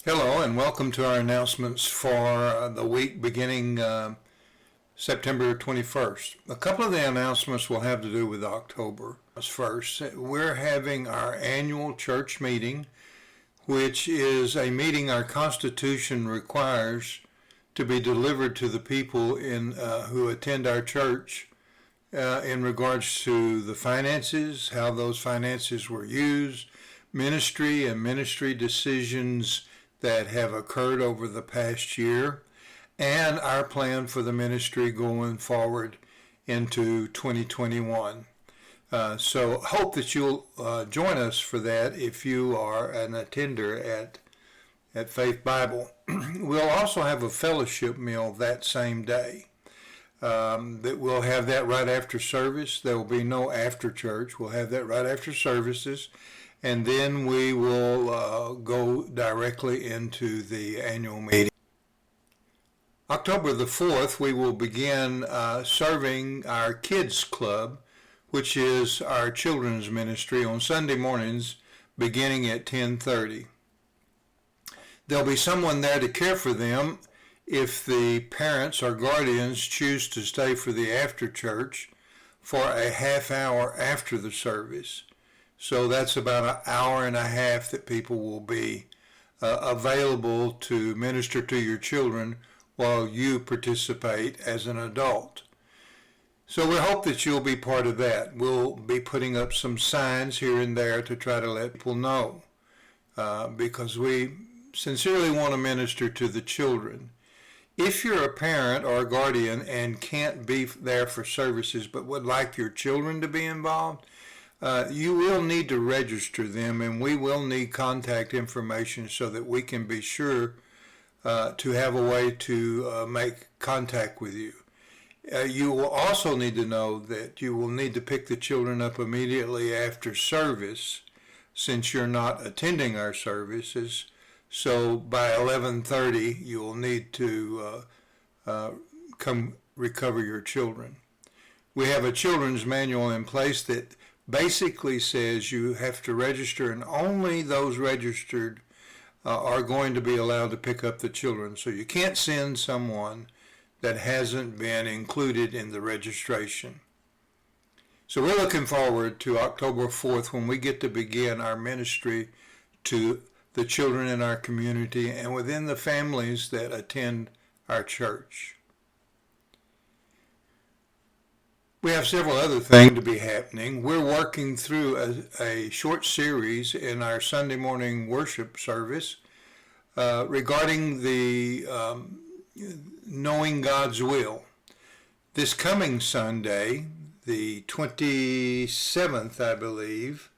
Hello and welcome to our announcements for the week beginning September 21st. A couple of the announcements will have to do with October 1st. We're having our annual church meeting, which is a meeting our Constitution requires to be delivered to the people who attend our church in regards to the finances, how those finances were used, ministry and ministry decisions that have occurred over the past year, and our plan for the ministry going forward into 2021. So hope that you'll join us for that if you are an attender at Faith Bible. We'll also have a fellowship meal that same day. That we'll have that right after service. There will be no after church. We'll have that right after services. And then we will go directly into the annual meeting. October the 4th, we will begin serving our Kids Club, which is our children's ministry, on Sunday mornings beginning at 10:30. There'll be someone there to care for them if the parents or guardians choose to stay for the after church for a half hour after the service. So that's about an hour and a half that people will be available to minister to your children while you participate as an adult. So we hope that you'll be part of that. We'll be putting up some signs here and there to try to let people know because we sincerely want to minister to the children. If you're a parent or a guardian and can't be there for services but would like your children to be involved, you will need to register them, and we will need contact information so that we can be sure to have a way to make contact with you. You will also need to know that you will need to pick the children up immediately after service, since you're not attending our services. So by 11:30, you will need to come recover your children. We have a children's manual in place that basically says you have to register, and only those registered are going to be allowed to pick up the children. So you can't send someone that hasn't been included in the registration. So we're looking forward to October 4th when we get to begin our ministry to the children in our community and within the families that attend our church. We have several other things to be happening. We're working through a short series in our Sunday morning worship service regarding the knowing God's will. This coming Sunday, the 27th, I believe,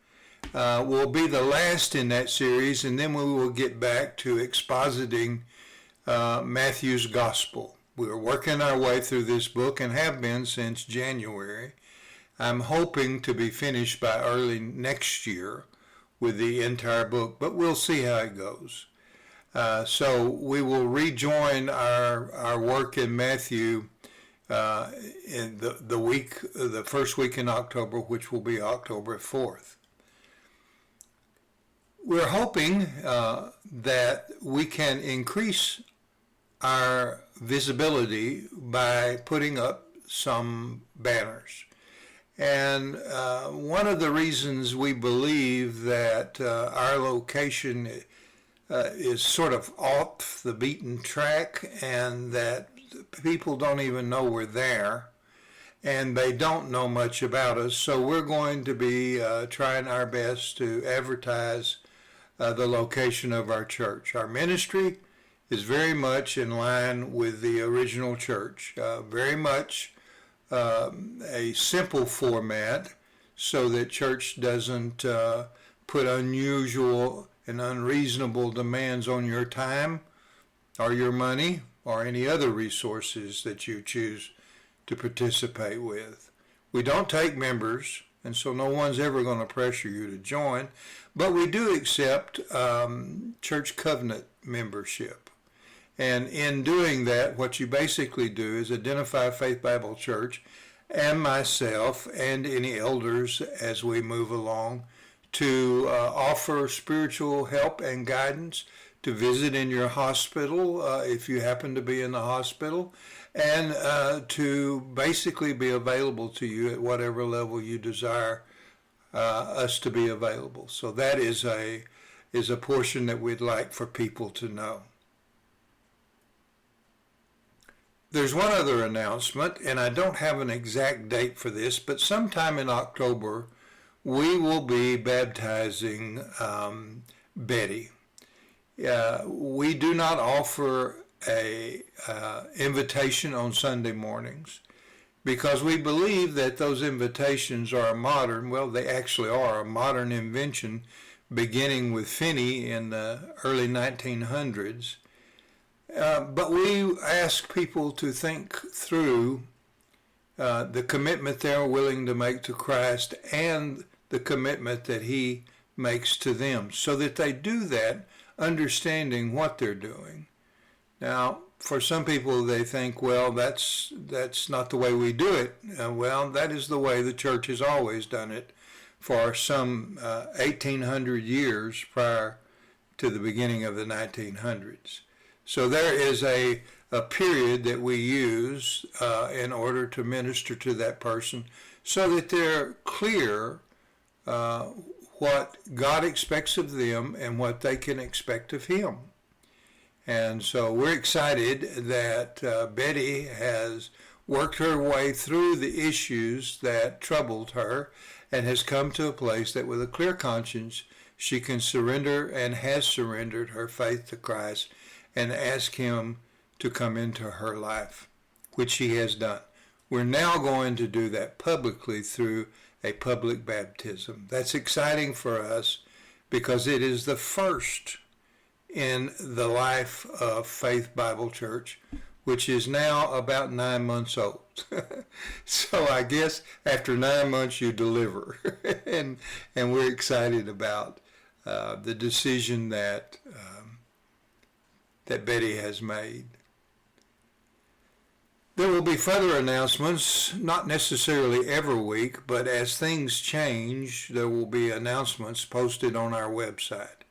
will be the last in that series, and then we will get back to expositing Matthew's Gospel. We're working our way through this book and have been since January. I'm hoping to be finished by early next year with the entire book, but we'll see how it goes. So we will rejoin our work in Matthew in the first week in October, which will be October 4th. We're hoping that we can increase our visibility by putting up some banners. And one of the reasons we believe that our location is sort of off the beaten track and that people don't even know we're there and they don't know much about us, so we're going to be trying our best to advertise the location of our church. Our ministry is very much in line with the original church, very much a simple format so that church doesn't put unusual and unreasonable demands on your time or your money or any other resources that you choose to participate with. We don't take members, and so no one's ever going to pressure you to join, but we do accept church covenant membership. And in doing that, what you basically do is identify Faith Bible Church and myself and any elders as we move along to offer spiritual help and guidance to visit in your hospital if you happen to be in the hospital, and to basically be available to you at whatever level you desire us to be available. So that is a portion that we'd like for people to know. There's one other announcement, and I don't have an exact date for this, but sometime in October, we will be baptizing Betty. We do not offer a invitation on Sunday mornings because we believe that those invitations are they actually are a modern invention beginning with Finney in the early 1900s. But we ask people to think through the commitment they're willing to make to Christ and the commitment that he makes to them, so that they do that understanding what they're doing. Now, for some people, they think, well, that's not the way we do it. Well, that is the way the church has always done it for some 1,800 years prior to the beginning of the 1900s. So there is a period that we use in order to minister to that person so that they're clear what God expects of them and what they can expect of him. And so we're excited that Betty has worked her way through the issues that troubled her and has come to a place that with a clear conscience she can surrender and has surrendered her faith to Christ and ask him to come into her life, which he has done. We're now going to do that publicly through a public baptism. That's exciting for us because it is the first in the life of Faith Bible Church, which is now about 9 months old. So I guess after 9 months you deliver. and we're excited about the decision that Betty has made. There will be further announcements, not necessarily every week, but as things change, there will be announcements posted on our website.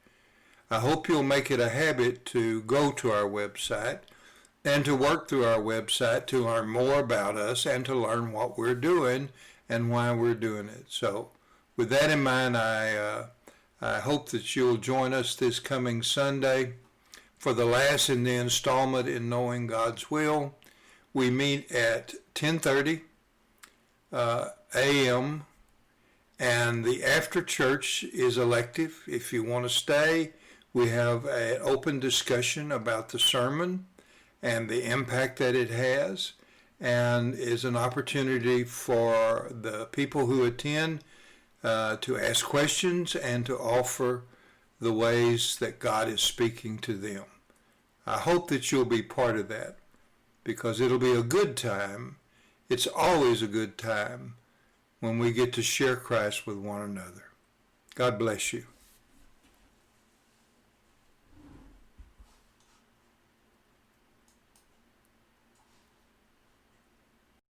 I hope you'll make it a habit to go to our website and to work through our website to learn more about us and to learn what we're doing and why we're doing it. So with that in mind, I hope that you'll join us this coming Sunday for the last in the installment in Knowing God's Will. We meet at 10:30 a.m. and the after church is elective. If you want to stay, we have an open discussion about the sermon and the impact that it has, and is an opportunity for the people who attend to ask questions and to offer the ways that God is speaking to them. I hope that you'll be part of that because it'll be a good time. It's always a good time when we get to share Christ with one another. God bless you.